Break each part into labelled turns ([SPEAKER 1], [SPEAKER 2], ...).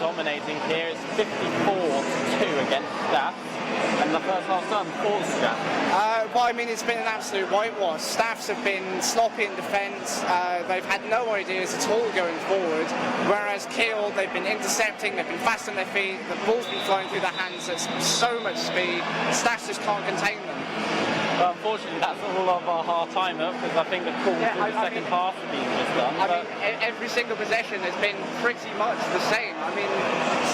[SPEAKER 1] dominating here. It's 54-2 against Staff. And the first half done for Staff.
[SPEAKER 2] Well, I mean, it's been an absolute whitewash. Staffs have been sloppy in defence. They've had no ideas at all going forward. Whereas Keele, they've been intercepting, they've been fast on their feet, the ball's been flying through their hands at so much speed. Staffs just can't contain them.
[SPEAKER 1] But unfortunately, that's all of our half-timer, because I think the call for the second half has been just done.
[SPEAKER 2] I mean, every single possession has been pretty much the same. I mean,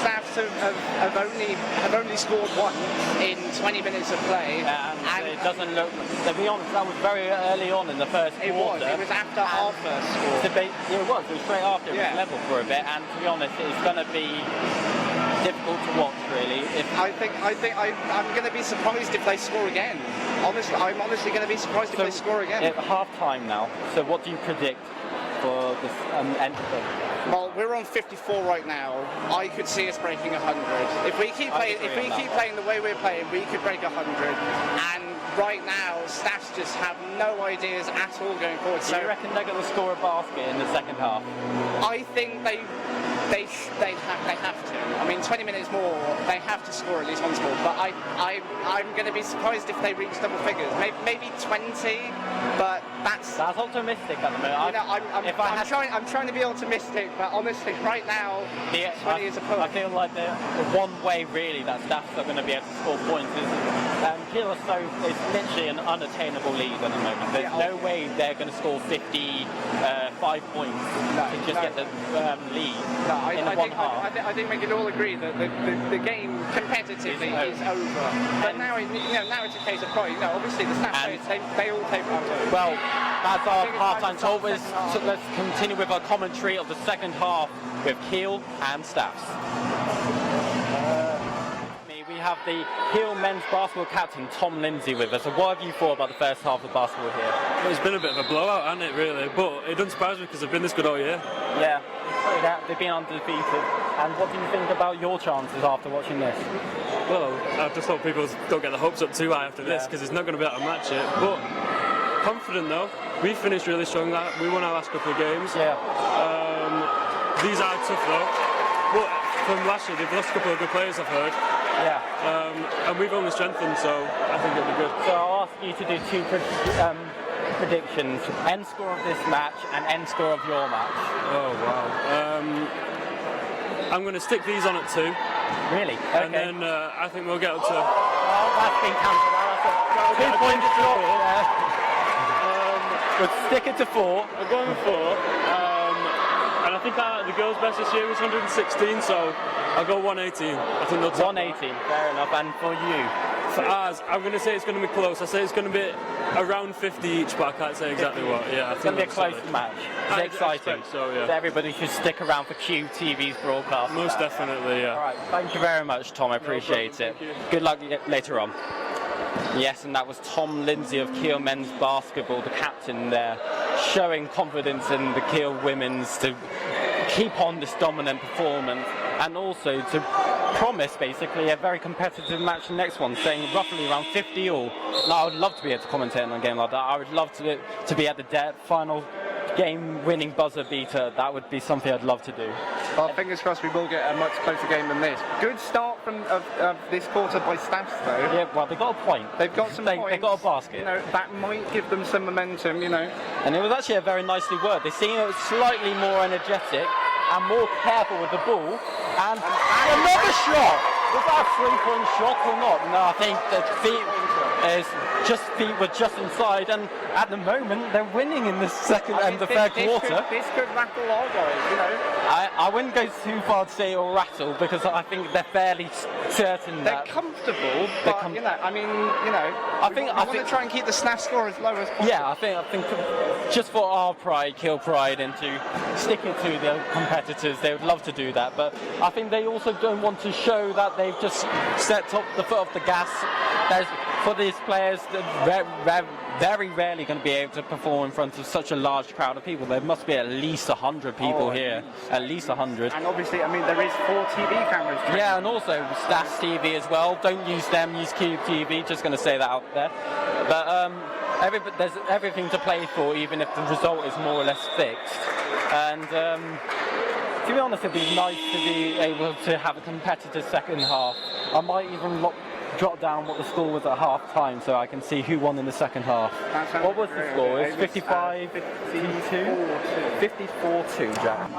[SPEAKER 2] Staffs have only scored once in 20 minutes of play.
[SPEAKER 1] And it doesn't look, to be honest, that was very early on in the first quarter.
[SPEAKER 2] It was after our first score.
[SPEAKER 1] It was straight after. It was level for a bit, and to be honest, it's going to be difficult to watch, really.
[SPEAKER 2] I'm going to be surprised if they score again. Honestly, I'm honestly going to be surprised if they score again.
[SPEAKER 1] At half-time now, so what do you predict for this end of it?
[SPEAKER 2] Well, we're on 54 right now. I could see us breaking 100. If we keep playing the way we're playing, we could break 100. And right now, Staffs just have no ideas at all going forward.
[SPEAKER 1] Do you reckon they're going to score a basket in the second half?
[SPEAKER 2] I think they have to. I mean, 20 minutes more, they have to score at least one score. But I'm going to be surprised if they reach double figures. Maybe 20, but that's
[SPEAKER 1] optimistic at the moment.
[SPEAKER 2] I'm trying to be optimistic, but honestly, right now, 20 is a push.
[SPEAKER 1] I feel like the one way really that Staffs are going to be able to score points is Keele it's literally an unattainable lead at the moment. There's no way they're going to score 55 points to just get the lead.
[SPEAKER 2] I think we can all agree that the game competitively is over. But now it's a case of pride. Obviously the Staff players, they all take part.
[SPEAKER 1] Well, that's our half-time talk. So let's continue with our commentary of the second half with Keele and Staffs. We have the Keele men's basketball captain Tom Lindsay with us. So what have you thought about the first half of basketball here?
[SPEAKER 3] Well, it's been a bit of a blowout, hasn't it, really? But it doesn't surprise me because they've been this good all year.
[SPEAKER 1] Yeah, they've been undefeated. And what do you think about your chances after watching this?
[SPEAKER 3] Well, I just hope people don't get the hopes up too high after this, because it's not going to be able to match it. But confident though, we finished really strong. We won our last couple of games.
[SPEAKER 1] Yeah.
[SPEAKER 3] These are tough though. But from last year, they've lost a couple of good players, I've heard.
[SPEAKER 1] Yeah.
[SPEAKER 3] And we've only strengthened, so I think it'll be good.
[SPEAKER 1] So I'll ask you to do two predictions: end score of this match and end score of your match.
[SPEAKER 3] Oh wow. I'm going to stick these on at 2.
[SPEAKER 1] Really? Okay.
[SPEAKER 3] And then I think we'll get up to.
[SPEAKER 1] Oh, that's been cancelled. That's a 2 points drop there. We'll stick it to 4.
[SPEAKER 3] I'm going with 4. And I think the girls' best this year was 116, so I'll go 118. I think they'll take
[SPEAKER 1] 118, fair enough. And for you?
[SPEAKER 3] For ours, I'm going to say it's going to be close. I say it's going to be around 50 each, but I can't say exactly what. Yeah,
[SPEAKER 1] it's going to be a close match. It's exciting.
[SPEAKER 3] So, yeah.
[SPEAKER 1] So everybody should stick around for KUBE TV's broadcast.
[SPEAKER 3] Most definitely, yeah.
[SPEAKER 1] All right, thank you very much, Tom. I appreciate it. Good luck later on. Yes, and that was Tom Lindsay of Keele men's basketball, the captain there, showing confidence in the Keele women's to keep on this dominant performance and also to promise basically a very competitive match in the next one, saying roughly around 50 all. Now, I would love to be able to commentate on a game like that. I would love to be at the final game-winning buzzer beater. That would be something I'd love to do.
[SPEAKER 2] Well, fingers crossed we will get a much closer game than this. Good start of this quarter by Staffs, though.
[SPEAKER 1] Yeah, well, they got a point.
[SPEAKER 2] They've got some points.
[SPEAKER 1] They got a basket.
[SPEAKER 2] That might give them some momentum,
[SPEAKER 1] And it was actually a very nicely worded. They seemed slightly more energetic and more careful with the ball. And another shot! Was that a 3-point shot or not? No, I think the feet were just inside, and at the moment they're winning in the second and the third quarter.
[SPEAKER 2] This could rattle our guys,
[SPEAKER 1] I wouldn't go too far to say it'll rattle, because I think they're fairly certain
[SPEAKER 2] they're comfortable. But I think we want to try and keep the snap score as low as possible.
[SPEAKER 1] Yeah, I think just for our pride, Keele pride, and to stick it to the competitors, they would love to do that. But I think they also don't want to show that they've just stepped up the foot off the gas. For these players, they're very rarely going to be able to perform in front of such a large crowd of people. There must be at least 100 people here, at least 100.
[SPEAKER 2] And obviously, there is 4 TV cameras.
[SPEAKER 1] Yeah, and also Staffs TV as well. Don't use them, use KUBE TV. Just going to say that out there. But there's everything to play for, even if the result is more or less fixed. And To be honest, it'd be nice to be able to have a competitive second half. I might even jot down what the score was at half time so I can see who won in the second half. What was the score? It was 55, 54-2, Jack.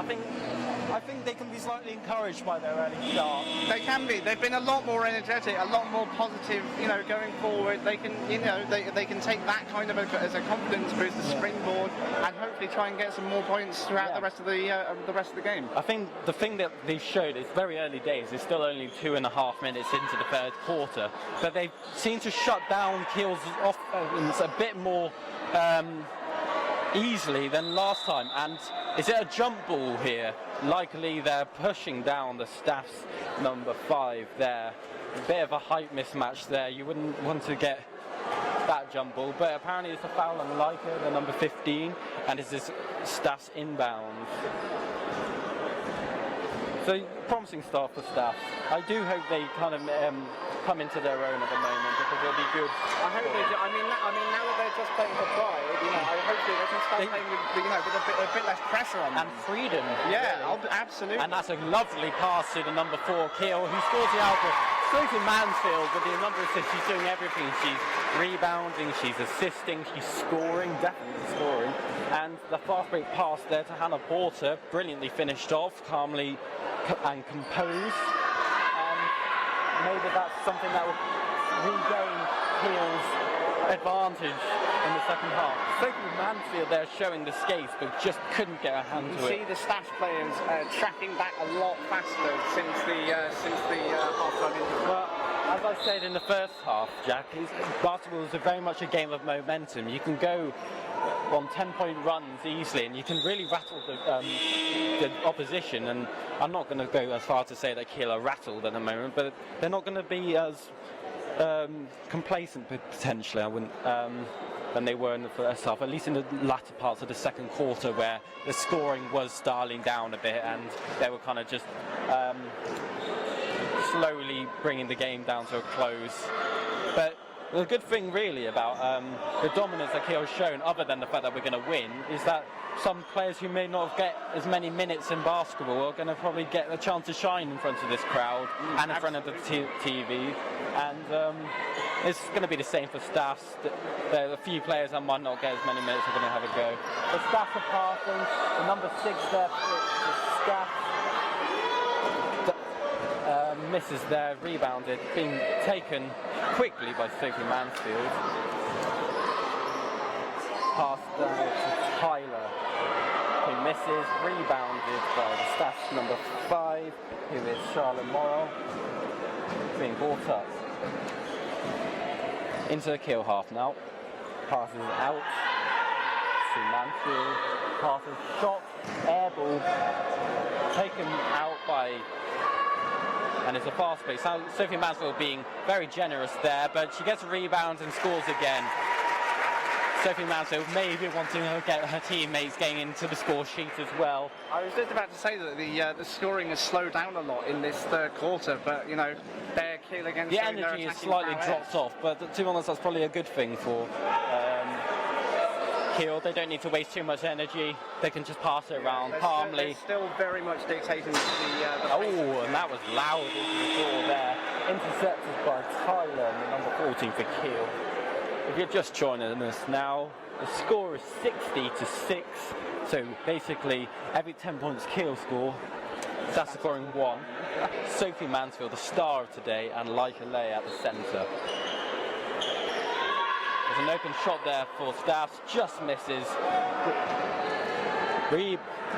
[SPEAKER 1] I think they can be slightly encouraged by their early start.
[SPEAKER 2] They can be. They've been a lot more energetic, a lot more positive. Going forward, they can, they can take that kind of as a confidence boost, a springboard, and hopefully try and get some more points throughout the rest of the game.
[SPEAKER 1] I think the thing that they showed is very early days. It's still only 2.5 minutes into the third quarter, but they seem to shut down Keele's offense a bit more easily than last time. And is it a jump ball here? Likely they're pushing down the Staff's number 5 there. A bit of a height mismatch there. You wouldn't want to get that jump ball, but apparently it's a foul on Leica, the number 15, and it's this Staff's inbound. So promising start for Staff. I do hope they kind of come into their own at the moment because it'll be good.
[SPEAKER 2] I hope they do. I mean, now that they're just playing for pride, I hope they can start playing with a bit less pressure on them.
[SPEAKER 1] And freedom.
[SPEAKER 2] Yeah, absolutely.
[SPEAKER 1] And that's a lovely pass to the number 4, Keele, who scores the output. Sophie Mansfield, with the number of assists, she's doing everything. She's rebounding, she's assisting, she's scoring, definitely scoring. And the fast break pass there to Hannah Porter, brilliantly finished off, calmly and composed. Maybe that's something that will regain Keele's advantage in the second half. Sophie Mansfield there showing the skates, but just couldn't get a hand to it.
[SPEAKER 2] You see the Staff players tracking back a lot faster since the half-time interval.
[SPEAKER 1] Well, as I said in the first half, Jack, basketball is very much a game of momentum. You can go on 10-point runs easily, and you can really rattle the opposition. And I'm not going to go as far to say that Keele are rattled at the moment, but they're not going to be as complacent potentially, I wouldn't, than they were in the first half, at least in the latter parts of the second quarter, where the scoring was dialing down a bit and they were kind of just slowly bringing the game down to a close. But the good thing really about the dominance that Keele has shown, other than the fact that we're going to win, is that some players who may not get as many minutes in basketball are going to probably get a chance to shine in front of this crowd and in front of the TV. And it's going to be the same for Staffs. There are a few players that might not get as many minutes are going to have a go. The Staffs are passing. The number 6 there for Staffs. Misses there, rebounded, being taken quickly by Sophie Mansfield. Pass down to Tyler, who misses, rebounded by the Staff's number 5, who is Charlotte Morrow, being brought up. Into the Keele half now. Passes out to Mansfield. Passes shot, air ball, taken out by. And it's a fast pace. Sophie Mansfield being very generous there, but she gets a rebound and scores again. Sophie Mansfield maybe wanting to get her teammates getting into the score sheet as well.
[SPEAKER 2] I was just about to say that the scoring has slowed down a lot in this third quarter, but they're Keele again.
[SPEAKER 1] The energy is slightly dropped off, but to be honest, that's probably a good thing for Keele. They don't need to waste too much energy. They can just pass it around calmly.
[SPEAKER 2] They're still very much dictating the
[SPEAKER 1] and that was loud into the floor there. Intercepted by Tyler, the number 14 for Keele. If you're just joining us now, the score is 60-6. So basically, every 10 points Keele score, that's scoring 1. Sophie Mansfield, the star of today, and Leica Lay at the centre. There's an open shot there for Staffs, just misses.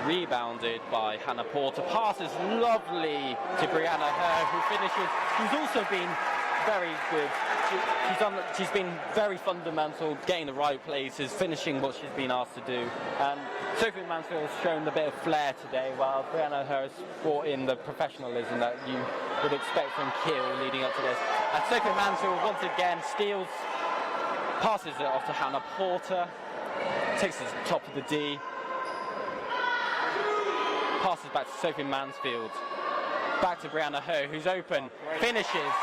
[SPEAKER 1] Rebounded by Hannah Porter. Passes lovely to Brianna Herr, who finishes. She's also been very good. She's been very fundamental, getting the right places, finishing what she's been asked to do. And Sophie Mansfield has shown a bit of flair today, while Brianna Herr has brought in the professionalism that you would expect from Keele leading up to this. And Sophie Mansfield once again steals. Passes it off to Hannah Porter, takes it to the top of the D, passes back to Sophie Mansfield, back to Brianna Herr, who's open, finishes.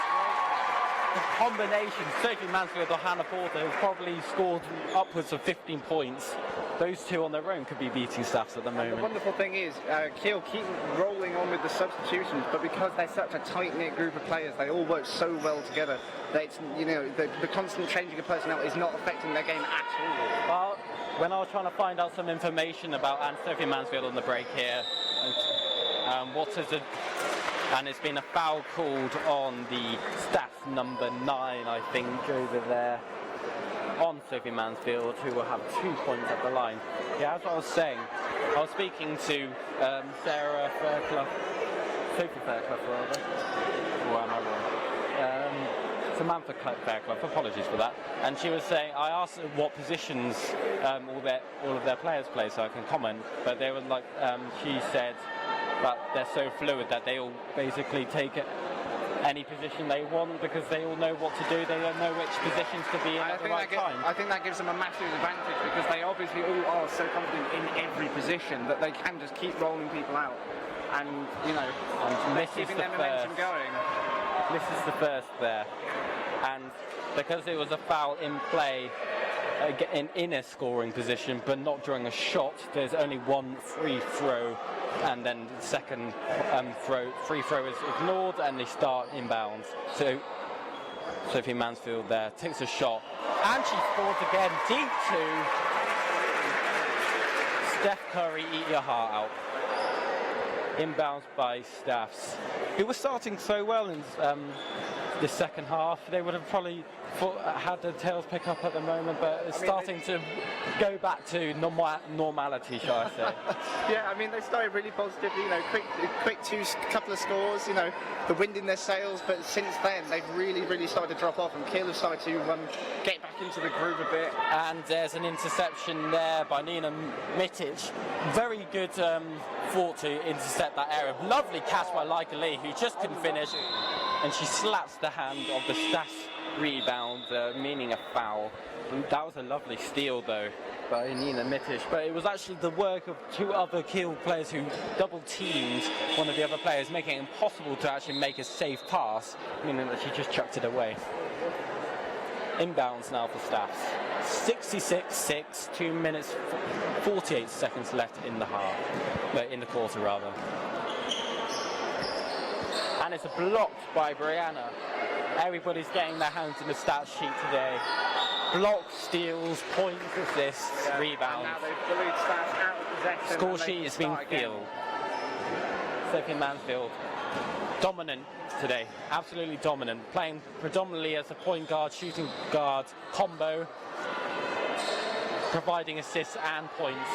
[SPEAKER 1] The combination, Sophie Mansfield or Hannah Porter, who probably scored upwards of 15 points those two on their own could be beating Staffs at the
[SPEAKER 4] The
[SPEAKER 1] moment.
[SPEAKER 4] wonderful thing is, Keele keep rolling on with the substitutions, but because they're such a tight-knit group of players, they all work so well together that it's, you know, the constant changing of personnel is not affecting their game at all.
[SPEAKER 1] Well, when I was trying to find out some information about Sophie Mansfield on the break here, and it's been a foul called on the Staffs number 9, I think, over there, on Sophie Mansfield, who will have 2 points at the line. Yeah, as I was saying, I was speaking to Sarah Fairclough, Sophie Fairclough rather, or am I wrong? Samantha Fairclough, apologies for that. And she was saying, I asked her what positions all of their players play, so I can comment, but they were like, she said that they're so fluid that they all basically take any position they want because they all know what to do. They don't know which positions to be in at the right time.
[SPEAKER 4] I think that gives them a massive advantage because they obviously all are so confident in every position that they can just keep rolling people out and, you know, keeping their momentum going.
[SPEAKER 1] This is the first there. And because it was a foul in play in a scoring position but not during a shot, there's only one free throw, and then the second free throw is ignored and they start inbounds. So Sophie Mansfield there takes a shot and she scores again, deep two. Steph Curry, eat your heart out. Inbounds by Staffs, who was starting so well in the second half. They would have probably had their tails pick up at the moment, but it's starting to go back to normality, shall I say.
[SPEAKER 4] Yeah, I mean, they started really positively, you know, quick couple of scores, you know, the wind in their sails, but since then they've really started to drop off, and Keele have started to get back into the groove a bit.
[SPEAKER 1] And there's an interception there by Nina Mitic. Very good thought to intercept that area. Lovely catch by Leica Lee, who just couldn't finish, and she slaps the hand of the Staffs rebound, meaning a foul. And that was a lovely steal though by Nina Mitic, but it was actually the work of two other Keele players who double teamed one of the other players, making it impossible to actually make a safe pass, meaning that she just chucked it away. Inbounds now for Staffs. 66-6, 2 minutes 48 seconds left in the half, in the quarter rather. And it's blocked by Brianna. Everybody's getting their hands in the stat sheet today. Blocks, steals, points, assists, rebounds.
[SPEAKER 4] And now they've bullied Staffs out of possession.
[SPEAKER 1] Score sheet is being filled. Sophie Mansfield, dominant today, absolutely dominant. Playing predominantly as a point guard, shooting guard combo, providing assists and points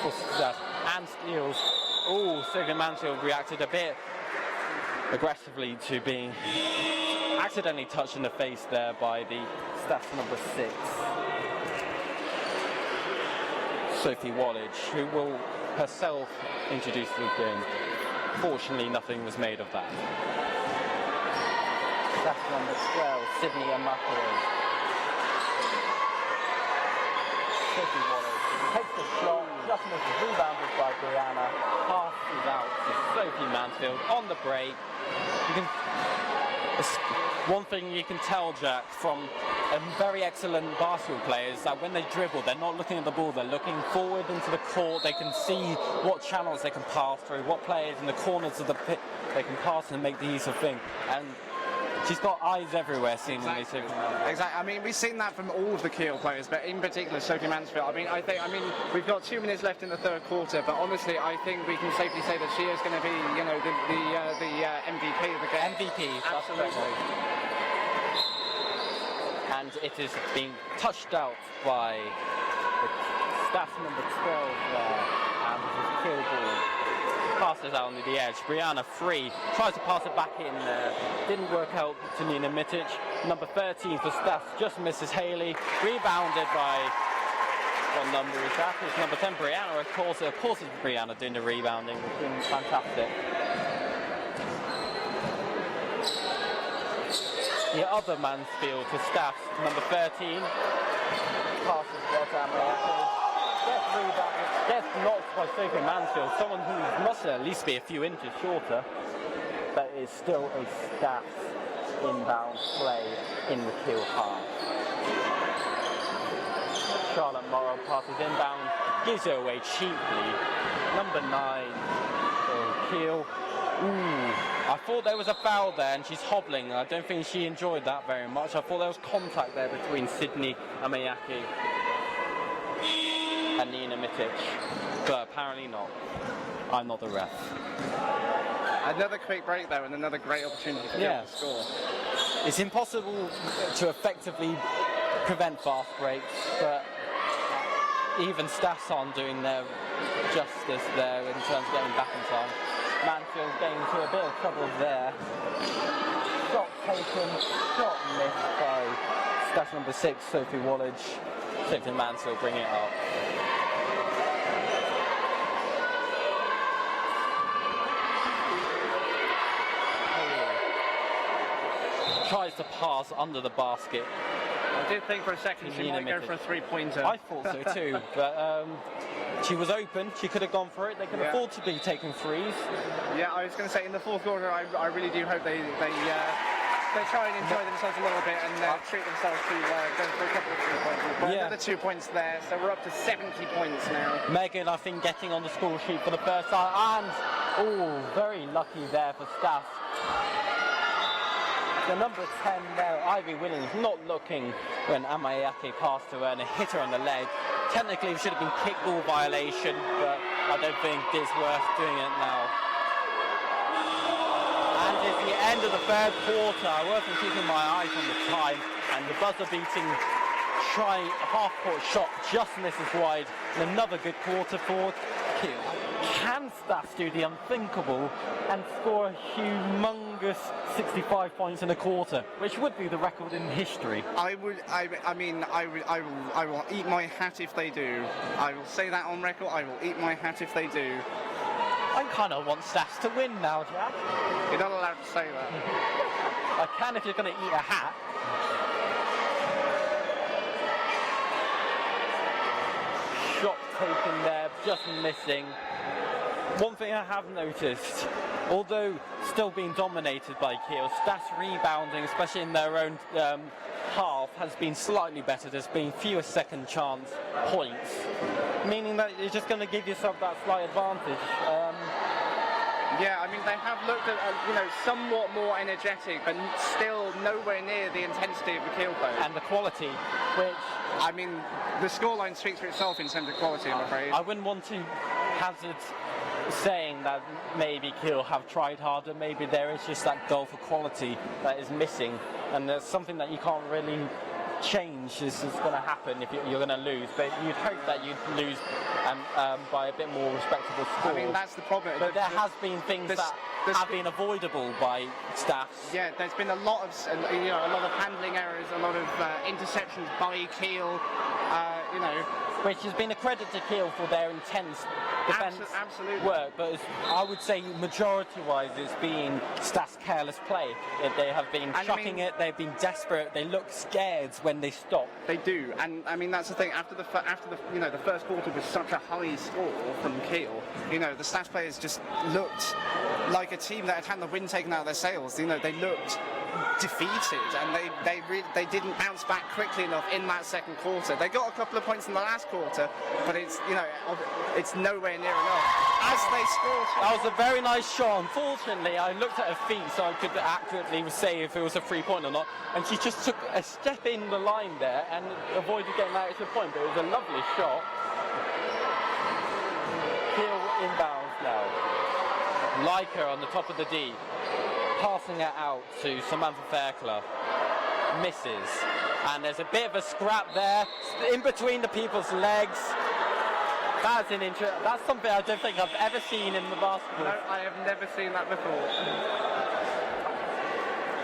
[SPEAKER 1] for Staffs, and steals. Oh, Sophie Mansfield reacted a bit aggressively to being accidentally touched in the face there by the Staffs number 6, Sophie Wallage, who will herself introduce the game. Fortunately, nothing was made of that. Staffs number 12, Sydney Amakere. Sophie Wallage takes the shot, just misses, rebounded by Brianna, passes out to Sophie Mansfield on the break. One thing you can tell, Jack, from a very excellent basketball player is that when they dribble, they're not looking at the ball, they're looking forward into the court. They can see what channels they can pass through, what players in the corners of the pit they can pass and make the use of thing. And she's got eyes everywhere, seemingly.
[SPEAKER 4] Exactly. I mean, we've seen that from all of the Keele players, but in particular Sophie Mansfield. I mean, we've got 2 minutes left in the third quarter, but honestly, I think we can safely say that she is going to be, you know, the MVP of the game.
[SPEAKER 1] MVP,
[SPEAKER 4] absolutely.
[SPEAKER 1] And it is being touched out by the Staffs number 12 there, and this is Keele ball. Passes out on the edge. Brianna free, tries to pass it back in there. Didn't work out to Nina Mitic. Number 13 for Staffs just misses Haley. Rebounded by, what number is that? It's number 10, Brianna. Of course it's Brianna doing the rebounding. It's been fantastic. The other Mansfield for Staffs, number 13. Passes there to Amaya. Gets knocked by Sophie Mansfield, someone who must at least be a few inches shorter, but is still a Staffs inbound play in the Keele half. Charlotte Morrow passes inbound gives it away cheaply. Number 9 for Keele. Ooh, I thought there was a foul there and she's hobbling. I don't think she enjoyed that very much. I thought there was contact there between Sydney Amayaki and Nina Mitic, but apparently not. I'm not the ref.
[SPEAKER 4] Another quick break there and another great opportunity for Keele to score.
[SPEAKER 1] It's impossible to effectively prevent fast breaks, but even staffs aren't doing their justice there in terms of getting back in time. Mansfield getting into a bit of trouble there. Shot taken, shot missed by staff number 6, Sophie Wallage. Sophie Mansfield bring it up. Tries to pass under the basket.
[SPEAKER 4] I did think for a second she might go for a 3-pointer.
[SPEAKER 1] I thought so too, but she was open. She could have gone for it. They can afford to be taking threes.
[SPEAKER 4] Yeah, I was going to say in the fourth quarter, I really do hope they try and enjoy themselves a little bit and treat themselves to go for a couple of 3-pointers. But another 2 points there, so we're up to 70 points now.
[SPEAKER 1] Megan, I think, getting on the score sheet for the first time, and very lucky there for Staff. The number 10 there, Ivy Williams, not looking when Amayake passed to her and hit her on the leg. Technically it should have been kickball violation, but I don't think it's worth doing it now. And it's the end of the third quarter. I wasn't keeping my eyes on the time, and the buzzer-beating half-court shot just misses wide. And another good quarter for Keele. Can Staffs do the unthinkable and score a humongous 65 points in a quarter, which would be the record in history?
[SPEAKER 4] I will eat my hat if they do. I will say that on record. I will eat my hat if they do.
[SPEAKER 1] I kind of want Staffs to win now, Jack.
[SPEAKER 4] You're not allowed to say that.
[SPEAKER 1] I can if you're going to eat a hat. Shot taken there, just missing. One thing I have noticed, although still being dominated by Keele, Staffs rebounding, especially in their own half, has been slightly better. There's been fewer second chance points, meaning that you're just going to give yourself that slight advantage.
[SPEAKER 4] Yeah, I mean, they have looked at, somewhat more energetic, but still nowhere near the intensity of the Keele players.
[SPEAKER 1] And the quality, which...
[SPEAKER 4] I mean, the scoreline speaks for itself in terms of quality, I'm afraid.
[SPEAKER 1] I wouldn't want to hazard saying that maybe Keele have tried harder, maybe there is just that goal for quality that is missing, and there's something that you can't really change. This is going to happen if you're going to lose, but you'd hope that you'd lose by a bit more respectable score.
[SPEAKER 4] I mean, that's the problem.
[SPEAKER 1] But there has been things that have been avoidable by Staffs.
[SPEAKER 4] Yeah, there's been a lot of handling errors, a lot of interceptions by Keele.
[SPEAKER 1] Which has been a credit to Keele for their intense defence work, but I would say majority-wise it's been Staff's careless play. They have been chucking it, they've been desperate, they look scared when they stop.
[SPEAKER 4] They do, and I mean that's the thing. After the first quarter was such a high score from Keele. The Staffs players just looked like a team that had the wind taken out of their sails. They looked defeated, and they didn't bounce back quickly enough in that second quarter. They got a couple of points in the last quarter, but it's nowhere near enough. As they scored,
[SPEAKER 1] that was a very nice shot. Unfortunately, I looked at her feet so I could accurately say if it was a 3-point or not, and she just took a step in the line there and avoided getting that extra point. But it was a lovely shot. Keele inbounds now. Leica on the top of the D. Passing it out to Samantha Fairclough. Misses. And there's a bit of a scrap there in between the people's legs. That's something I don't think I've ever seen in the basketball.
[SPEAKER 4] No, I have never seen that before.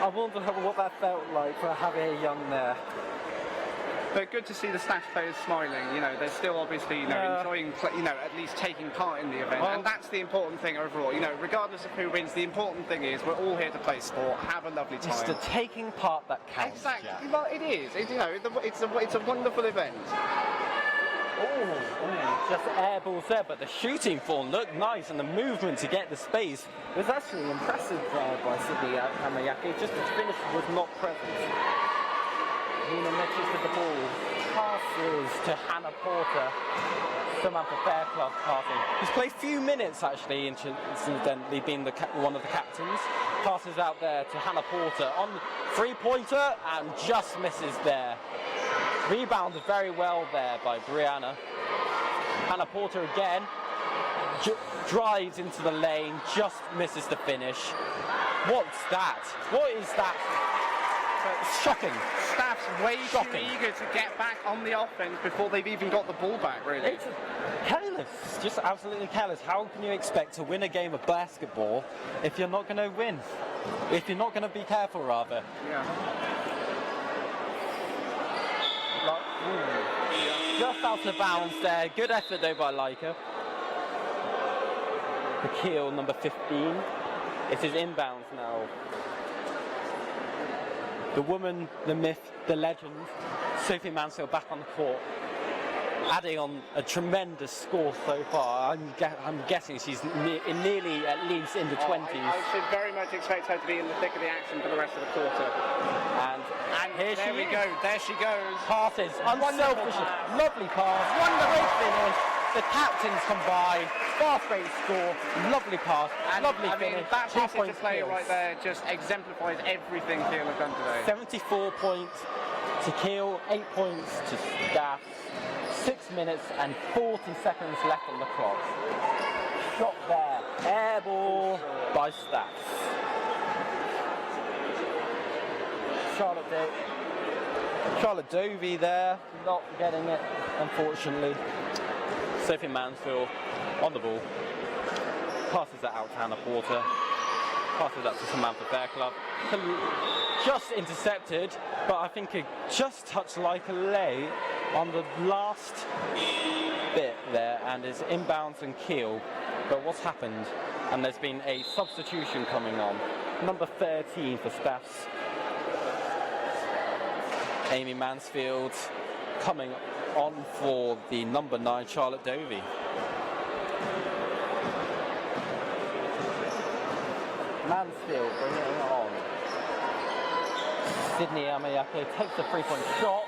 [SPEAKER 1] I wonder what that felt like for Javier Young there.
[SPEAKER 4] But good to see the Staffs players smiling. They're still obviously enjoying, at least taking part in the event, and that's the important thing overall. Regardless of who wins, the important thing is we're all here to play sport, have a lovely time.
[SPEAKER 1] It's the taking part that counts.
[SPEAKER 4] Exactly.
[SPEAKER 1] Jack.
[SPEAKER 4] Well, it is. It's a wonderful event.
[SPEAKER 1] Just airballs there, but the shooting form looked nice, and the movement to get the space was actually impressive by Sydney Amayaki. Just the finish was not present. Nina Mitchell with the ball, passes to Hannah Porter. Samantha Fairclough passing. He's played few minutes actually, incidentally being one of the captains. Passes out there to Hannah Porter on three-pointer and just misses there. Rebounded very well there by Brianna. Hannah Porter again drives into the lane, just misses the finish. What's that? What is that? Shocking.
[SPEAKER 4] Staff's way too eager to get back on the offense before they've even got the ball back, really.
[SPEAKER 1] It's careless, just absolutely careless. How can you expect to win a game of basketball if you're not going to win? If you're not going to be careful, rather.
[SPEAKER 4] Yeah.
[SPEAKER 1] Just out of bounds there. Good effort though by Leica. The Keele, number 15. It is inbounds now. The woman, the myth, the legend, Sophie Mansfield back on the court, adding on a tremendous score so far. I'm guessing she's nearly at least in the 20s.
[SPEAKER 4] I should very much expect her to be in the thick of the action for the rest of the quarter.
[SPEAKER 1] And here
[SPEAKER 4] there we go. There she goes.
[SPEAKER 1] Passes, unselfish, lovely pass, great finish. The captains combine, fast break score, lovely pass,
[SPEAKER 4] and
[SPEAKER 1] lovely
[SPEAKER 4] I mean,
[SPEAKER 1] finish.
[SPEAKER 4] that passage of play right there just exemplifies everything Keele have done today.
[SPEAKER 1] 74 points to Keele, 8 points to Staff, 6 minutes and 40 seconds left on the clock. Shot there, air ball by Staff. Charlotte Dovey there, not getting it, unfortunately. Sophie Mansfield on the ball, passes that out to Hannah Porter, passes that to Samantha Fairclough. Just intercepted, but I think it just touched like a lay on the last bit there, and is inbounds and Keele. But what's happened? And there's been a substitution coming on. Number 13 for Staffs. Amy Mansfield coming on for the number 9 Charlotte Dovey. Mansfield bringing it on. Sydney Amayake takes the three-point shot.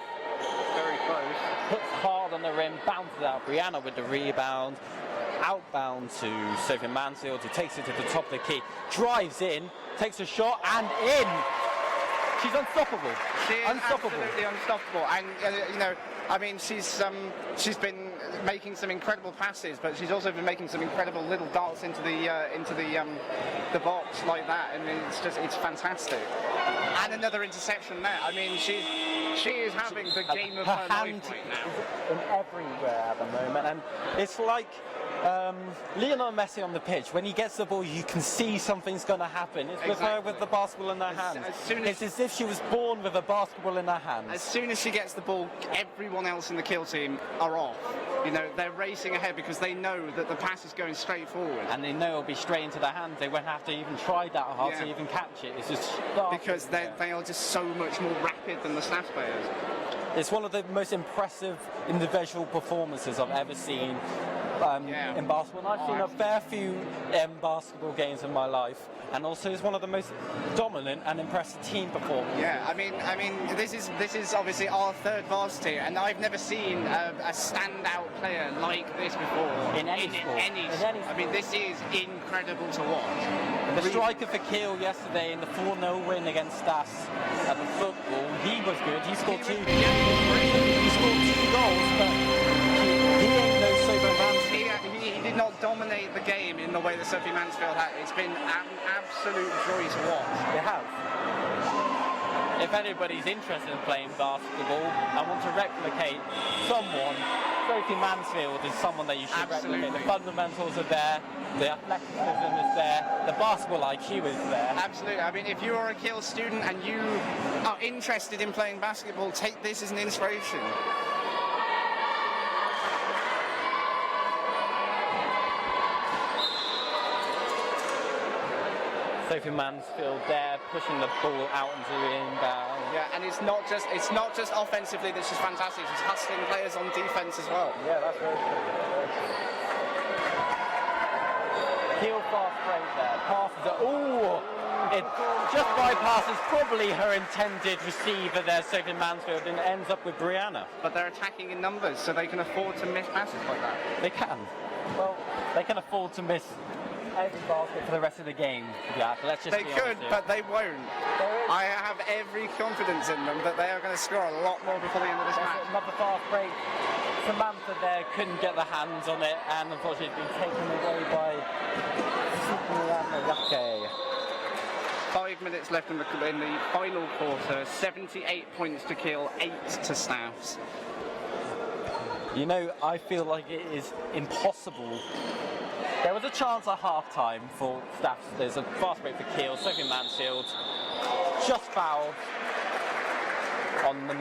[SPEAKER 4] Very close.
[SPEAKER 1] Hits hard on the rim, bounces out. Brianna with the rebound. Outbound to Sophie Mansfield, who takes it to the top of the key. Drives in, takes a shot, and in! She's unstoppable.
[SPEAKER 4] She is absolutely unstoppable. And, you know, I mean, she's been making some incredible passes, but she's also been making some incredible little darts into the box like that. I mean, it's fantastic. And another interception there. I mean, she is having the game of her life right now.
[SPEAKER 1] In everywhere at the moment, and it's like Lionel Messi on the pitch. When he gets the ball, you can see something's going to happen. It's with her with the basketball in her hands. It's as if she was born with a basketball in her hands.
[SPEAKER 4] As soon as she gets the ball, everyone else in the Keele team are off. You know, they're racing ahead because they know that the pass is going straight forward.
[SPEAKER 1] And they know it'll be straight into their hands. They won't have to even try that hard to even catch it. It's just
[SPEAKER 4] because they are just so much more rapid than the Staff players.
[SPEAKER 1] It's one of the most impressive individual performances I've ever seen in basketball. And I've seen a fair few basketball games in my life, and also it's one of the most dominant and impressive team performances.
[SPEAKER 4] Yeah, I mean, this is obviously our third varsity, and I've never seen a standout player like this before
[SPEAKER 1] in any sport.
[SPEAKER 4] I mean, this is incredible to watch.
[SPEAKER 1] The striker for Keele yesterday in the 4-0 win against Stass at the football, he was good. He scored two. He scored 2 goals, but he ain't no sober man.
[SPEAKER 4] He did not dominate the game in the way that Sophie Mansfield had. It's been an absolute joy to watch.
[SPEAKER 1] It has. If anybody's interested in playing basketball and want to replicate someone, Sophie Mansfield is someone that you should replicate. The fundamentals are there, the athleticism is there, the basketball IQ is there.
[SPEAKER 4] Absolutely. I mean, if you are a Keele student and you are interested in playing basketball, take this as an inspiration.
[SPEAKER 1] Sophie Mansfield there, pushing the ball out into the inbound.
[SPEAKER 4] Yeah, and it's not just offensively that she's fantastic. She's hustling players on defense as well.
[SPEAKER 1] Yeah, that's very true. Keele fast break there. Passes it. Ooh! It just bypasses probably her intended receiver there, Sophie Mansfield, and ends up with Brianna.
[SPEAKER 4] But they're attacking in numbers, so they can afford to miss passes like that.
[SPEAKER 1] They can. Well, they can afford to miss every basket for the rest of the game. Yeah, let's just
[SPEAKER 4] They
[SPEAKER 1] be
[SPEAKER 4] could,
[SPEAKER 1] honest here.
[SPEAKER 4] but they won't. I have every confidence in them that they are going to score a lot more before the end of this match.
[SPEAKER 1] Another fast break. Samantha there couldn't get the hands on it, and unfortunately it's been taken away by Yake.
[SPEAKER 4] 5 minutes left in the final quarter. 78 points to Keele, 8 to Staffs.
[SPEAKER 1] You know, I feel like it is impossible. There was a chance at half-time for Staffs. There's a fast break for Keele. Sophie Mansfield just fouled on the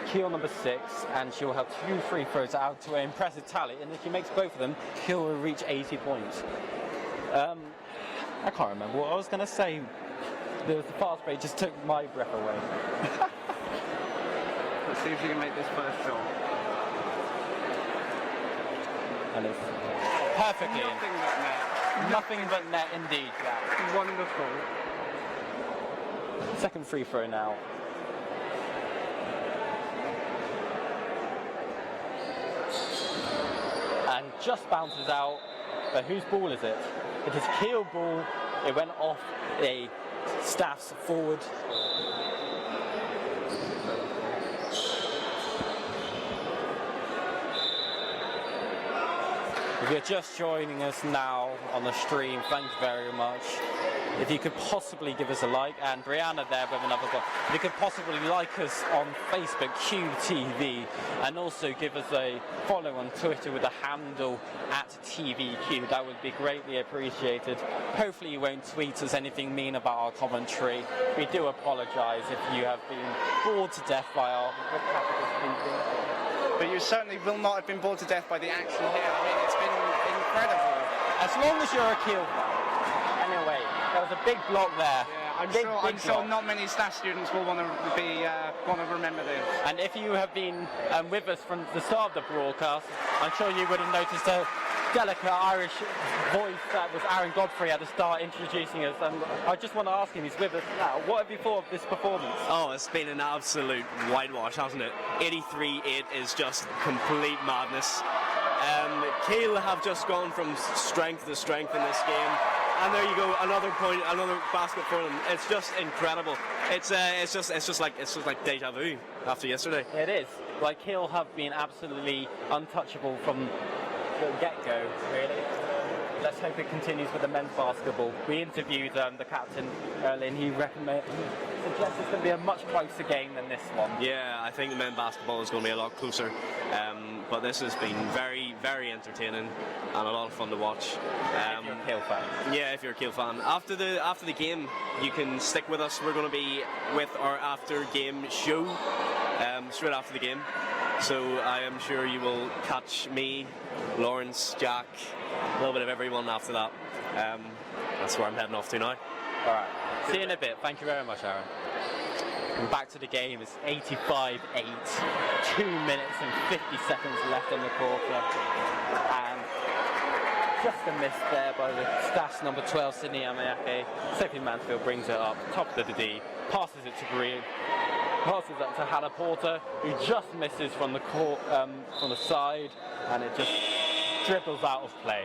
[SPEAKER 1] Keele number 6, and she will have 2 free throws out to an impressive tally. And if she makes both of them, Keele will reach 80 points. I can't remember what I was going to say. The fast break just took my breath away.
[SPEAKER 4] Let's see if she can make this first shot.
[SPEAKER 1] And it's perfectly
[SPEAKER 4] Nothing but net.
[SPEAKER 1] Nothing but net indeed. Yeah.
[SPEAKER 4] Wonderful.
[SPEAKER 1] Second free throw now. And just bounces out. But whose ball is it? It is Keele ball. It went off a Staffs forward. If you're just joining us now on the stream, thank you very much. If you could possibly give us a like, and Brianna there with another goal. If you could possibly like us on Facebook, KUBE TV, and also give us a follow on Twitter with the handle @TVQ. That would be greatly appreciated. Hopefully you won't tweet us anything mean about our commentary. We do apologise if you have been bored to death by our capital speaking.
[SPEAKER 4] But you certainly will not have been bored to death by the action here. I mean, it's been incredible.
[SPEAKER 1] As long as you're a Keele fan. Anyway, there was a big block there.
[SPEAKER 4] Yeah, I'm
[SPEAKER 1] Big
[SPEAKER 4] sure
[SPEAKER 1] block.
[SPEAKER 4] not many staff students will want to remember this.
[SPEAKER 1] And if you have been with us from the start of the broadcast, I'm sure you would have noticed a delicate Irish voice that was Aaron Godfrey at the start introducing us. And I just want to ask him, he's with us now, what have you thought of this performance?
[SPEAKER 5] Oh, it's been an absolute whitewash, hasn't it? 83-8 is just complete madness. Keele have just gone from strength to strength in this game. And there you go, another point, another basket for them. It's just incredible. It's just like deja vu after yesterday.
[SPEAKER 1] It is. Like, Keele have been absolutely untouchable from the get-go, really. Let's hope it continues with the men's basketball. We interviewed the captain earlier, and he suggests it's going to be a much closer game than this one.
[SPEAKER 5] Yeah, I think the men's basketball is going to be a lot closer. But this has been very, very entertaining and a lot of fun to watch.
[SPEAKER 1] If you're a Keele fan.
[SPEAKER 5] Yeah, if you're a Keele fan. After the game, you can stick with us. We're going to be with our after-game show straight after the game. So I am sure you will catch me, Laurence, Jack, a little bit of everyone after that. That's where I'm heading off to now.
[SPEAKER 1] All right. See you in a bit. Thank you very much, Aaron. And back to the game. It's 85-8. 2 minutes and 50 seconds left in the quarter. And just a miss there by the Staffs number 12, Sydney Amayake. Sophie Mansfield brings it up, top of the D, passes it to Green, passes it to Hannah Porter, who just misses from the court, from the side, and it just dribbles out of play.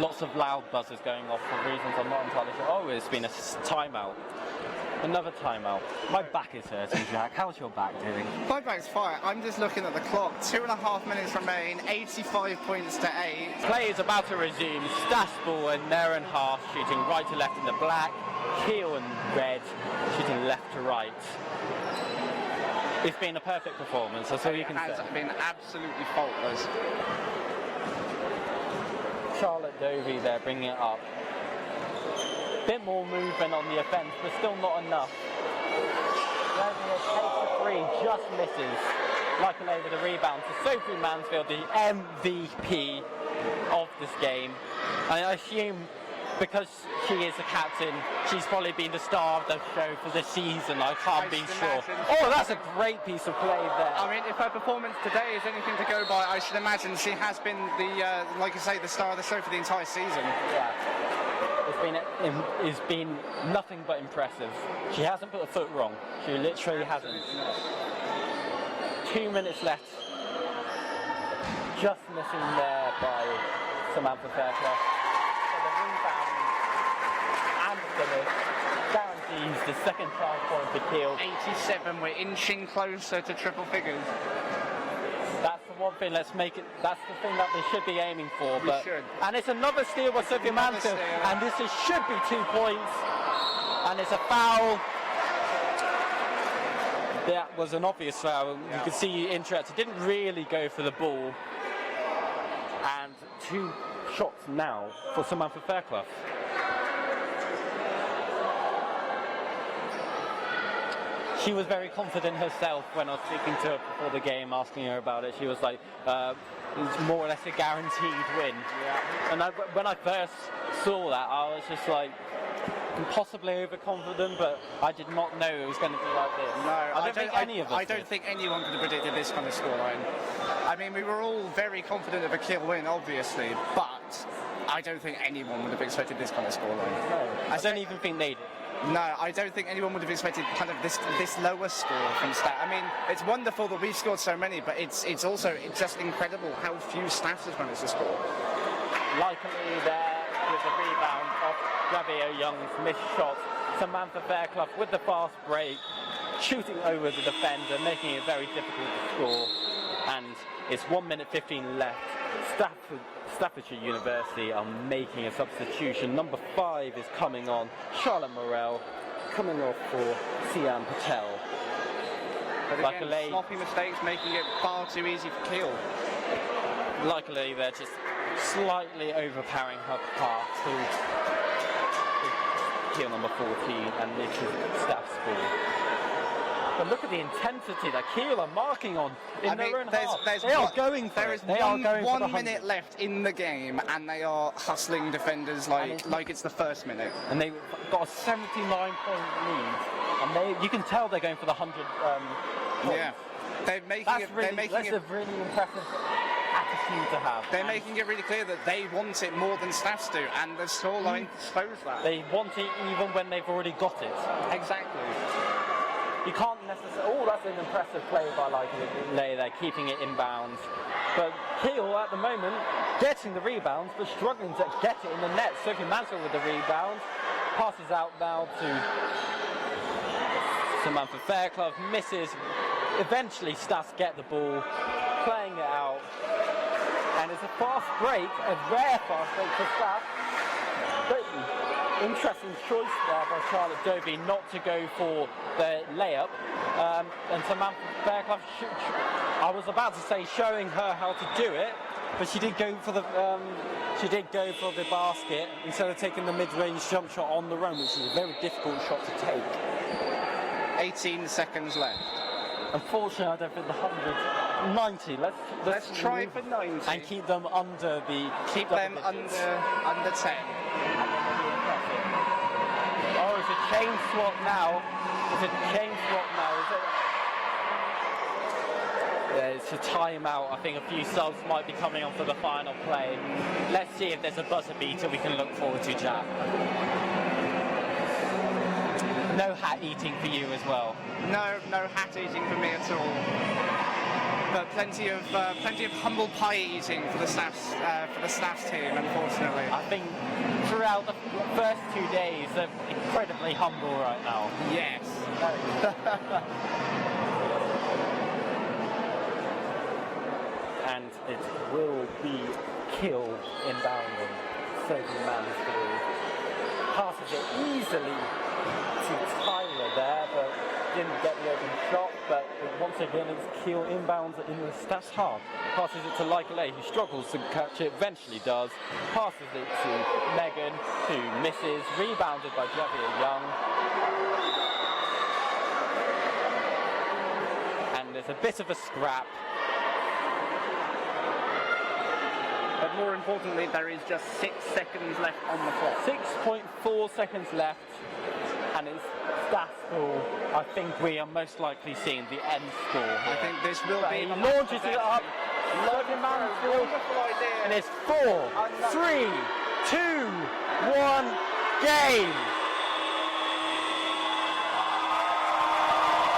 [SPEAKER 1] Lots of loud buzzers going off for reasons I'm not entirely sure. Oh, it's been a timeout. Another timeout. My back is hurting, Jack. How's your back doing?
[SPEAKER 4] My back's fine. I'm just looking at the clock. 2.5 minutes remain. 85 points to 8.
[SPEAKER 1] Play is about to resume. Staffs ball and Naren Haas shooting right to left in the black. Keele and red shooting left to right. It's been a perfect performance. That's all you can say.
[SPEAKER 4] It has been absolutely faultless.
[SPEAKER 1] Charlotte Dovey there bringing it up. Bit more movement on the offence, but still not enough. Leslie takes the three, just misses. Luckily with the rebound to Sophie Mansfield, the MVP of this game. And I assume because she is the captain. She's probably been the star of the show for this season. I can't be
[SPEAKER 4] should
[SPEAKER 1] sure.
[SPEAKER 4] imagine.
[SPEAKER 1] Oh, that's a great piece of play there.
[SPEAKER 4] I mean, if her performance today is anything to go by, I should imagine she has been the, like you say, the star of the show for the entire season.
[SPEAKER 1] Yeah. It's been nothing but impressive. She hasn't put a foot wrong. She literally hasn't. 2 minutes left. Just missing there by Samantha Fairclough. So the rebound and the finish guarantees the second charge point for Keele.
[SPEAKER 4] 87, we're inching closer to triple figures.
[SPEAKER 1] That's the one thing, let's make it, that's the thing that they should be aiming for.
[SPEAKER 4] We should.
[SPEAKER 1] And it's another steal by Sophia
[SPEAKER 4] another
[SPEAKER 1] Mansfield,
[SPEAKER 4] steal.
[SPEAKER 1] and this should be 2 points. And it's a foul. That was an obvious foul. You could see interest. Didn't really go for the ball. And 2 shots now for Samantha Fairclough. She was very confident herself when I was speaking to her before the game, asking her about it. She was like, it's more or less a guaranteed win. Yeah. And when I first saw that, I was just like, possibly overconfident, but I did not know it was going to be like this.
[SPEAKER 4] No,
[SPEAKER 1] I don't think any of us
[SPEAKER 4] I don't
[SPEAKER 1] did.
[SPEAKER 4] think anyone could have predicted this kind of scoreline. I mean, we were all very confident of a Keele win, obviously, but I don't think anyone would have expected this kind of scoreline.
[SPEAKER 1] No, I don't even think they did.
[SPEAKER 4] No, I don't think anyone would have expected kind of this lower score from Stat. I mean, it's wonderful that we've scored so many, but it's just incredible how few Stats has managed to score.
[SPEAKER 1] Likely there with the rebound off Javier Young's missed shot. Samantha Fairclough with the fast break, shooting over the defender, making it very difficult to score. And it's 1 minute 15 left. Staffordshire University are making a substitution. Number 5 is coming on. Charlotte Morel coming off for Sian Patel.
[SPEAKER 4] But again, sloppy mistakes making it far too easy for Keele.
[SPEAKER 1] Luckily, they're just slightly overpowering her path to Keele number 14, and this is Staff's ball. But look at the intensity that Keele are marking on in their own half. They are going for it. They are going for the
[SPEAKER 4] 1 minute left in the game, and they are hustling defenders like it's the first minute.
[SPEAKER 1] And they've got a 79-point lead, and you can tell they're going for the 100 points.
[SPEAKER 4] Yeah,
[SPEAKER 1] That's a really impressive attitude to have.
[SPEAKER 4] They're making it really clear that they want it more than Staffs do, and the scoreline shows that.
[SPEAKER 1] They want it even when they've already got it.
[SPEAKER 4] Exactly.
[SPEAKER 1] You can't necessarily. Oh, that's an impressive play by Lear there, keeping it inbounds. But Keele at the moment getting the rebounds, but struggling to get it in the net. Sophie Mansfield with the rebounds, passes out now to Samantha Fairclough, misses. Eventually, Stas get the ball, playing it out, and it's a fast break, a rare fast break for Stas. Interesting choice there by Charlotte Dovey not to go for the layup. And Samantha Fairclough, I was about to say showing her how to do it, but she did go for the basket instead of taking the mid-range jump shot on the run, which is a very difficult shot to take.
[SPEAKER 4] 18 seconds left.
[SPEAKER 1] Unfortunately, I don't think the 100. 90. Let's
[SPEAKER 4] try for 90
[SPEAKER 1] and keep them under the.
[SPEAKER 4] Keep them under 10.
[SPEAKER 1] Oh, it's a chain swap now. Is it? Yeah, it's a timeout. I think a few subs might be coming on for the final play. Let's see if there's a buzzer beater we can look forward to, Jack. No hat eating for you as well.
[SPEAKER 4] No hat eating for me at all. But plenty of humble pie eating for the staff's team, unfortunately.
[SPEAKER 1] I think throughout the first 2 days, they're incredibly humble right now.
[SPEAKER 4] Yes.
[SPEAKER 1] And it will be Keele inbounding. Sophie Mansfield passes it easily to Tyler there, but didn't get the open shot. But once again, it's Keele inbounds in the Staff's half. Passes it to Lear, who struggles to catch it, eventually does. Passes it to Megan, who misses. Rebounded by Javier Young. And there's a bit of a scrap. But
[SPEAKER 4] but more importantly, there is just 6 seconds left on the clock.
[SPEAKER 1] 6.4 seconds left, and it's that score. I think we are most likely seeing the end score.
[SPEAKER 4] I think this will be.
[SPEAKER 1] He launches it up, Logan Mansfield, and it's 4, 3, 2, 1, game.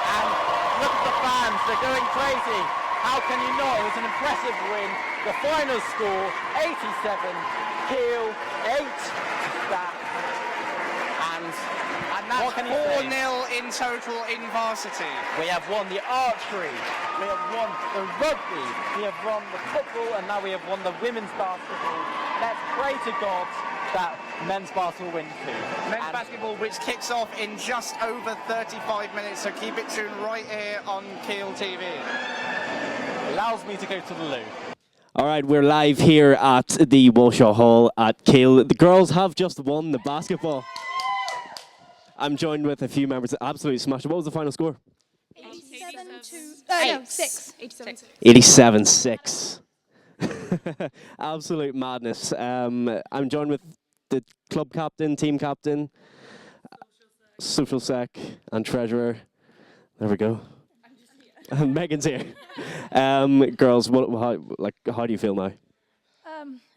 [SPEAKER 1] And look at the fans, they're going crazy. How can you not? It was an impressive win. The final score, 87, Keele, 8, Staff. And
[SPEAKER 2] that's 4-0 in total in Varsity.
[SPEAKER 1] We have won the archery, we have won the rugby, we have won the football, and now we have won the women's basketball. Let's pray to God that men's basketball wins too.
[SPEAKER 2] Men's basketball, which kicks off in just over 35 minutes, so keep it tuned right here on Keele TV.
[SPEAKER 1] Allows me to go to the loo.
[SPEAKER 5] All right, we're live here at the Walshaw Hall at Keele. The girls have just won the basketball. I'm joined with a few members that absolutely smashed it. What was the final score?
[SPEAKER 6] 6.
[SPEAKER 5] 87-6. Absolute madness. I'm joined with the club captain, team captain, social sec, and treasurer. There we go. Megan's here. Girls, how do you feel now?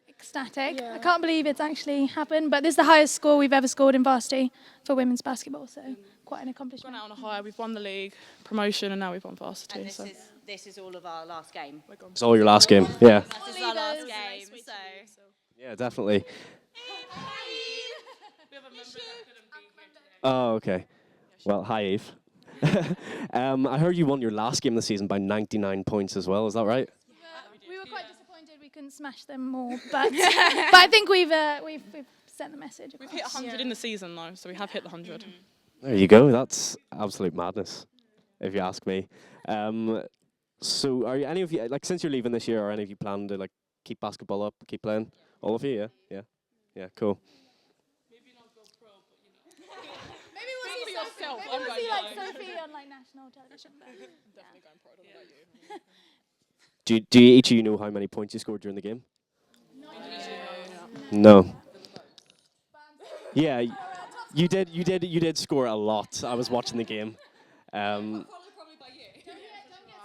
[SPEAKER 6] Ecstatic. I can't believe it's actually happened, but this is the highest score we've ever scored in Varsity for women's basketball, so quite an accomplishment.
[SPEAKER 7] We've gone out on a high, we've won the league, promotion, and now we've won Varsity.
[SPEAKER 8] And this is all of our last game.
[SPEAKER 5] It's all your last game, yeah.
[SPEAKER 8] This is our last game, so...
[SPEAKER 5] Yeah, definitely. Oh, okay. Well, hi, Eve. I heard you won your last game of the season by 99 points as well, is that right?
[SPEAKER 6] We were quite disappointed we couldn't smash them more, but I think we've sent the message across.
[SPEAKER 7] We've hit 100 in the season though, so we have hit the 100.
[SPEAKER 5] There you go. That's absolute madness, if you ask me. So, are any of you, since you're leaving this year, are any of you planning to keep basketball up, keep playing? All of you, yeah, cool.
[SPEAKER 7] Maybe not go pro, but you know.
[SPEAKER 6] Maybe we'll see Sophie on national television.
[SPEAKER 7] Definitely going pro. I don't know about you.
[SPEAKER 5] Do each of you know how many points you scored during the game? No. Yeah, you did score a lot. I was watching the game.
[SPEAKER 6] Don't get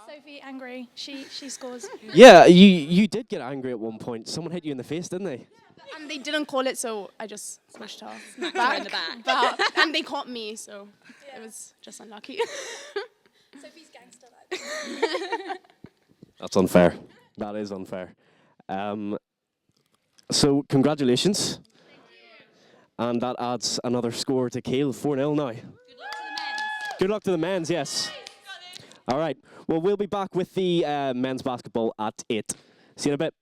[SPEAKER 6] Sophie angry. She scores.
[SPEAKER 5] Yeah, you did get angry at one point. Someone hit you in the face, didn't they?
[SPEAKER 9] And they didn't call it, so I just smashed her back.
[SPEAKER 8] In the back.
[SPEAKER 9] And they caught me, so it was just unlucky.
[SPEAKER 6] Sophie's gangster.
[SPEAKER 5] That's unfair. That is unfair. So, congratulations. And that adds another score to Keele, 4-0 now. Good luck to the men's, yes. All right. Well, we'll be back with the men's basketball at 8. See you in a bit.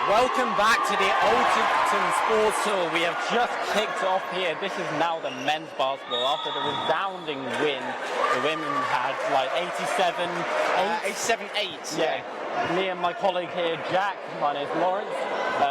[SPEAKER 1] Welcome back to the Alton Sports Tour. We have just kicked off here. This is now the men's basketball. After the resounding win, the women had 87-8.
[SPEAKER 2] 87-8.
[SPEAKER 1] Yeah. Me and my colleague here, Jack. My name's Laurence.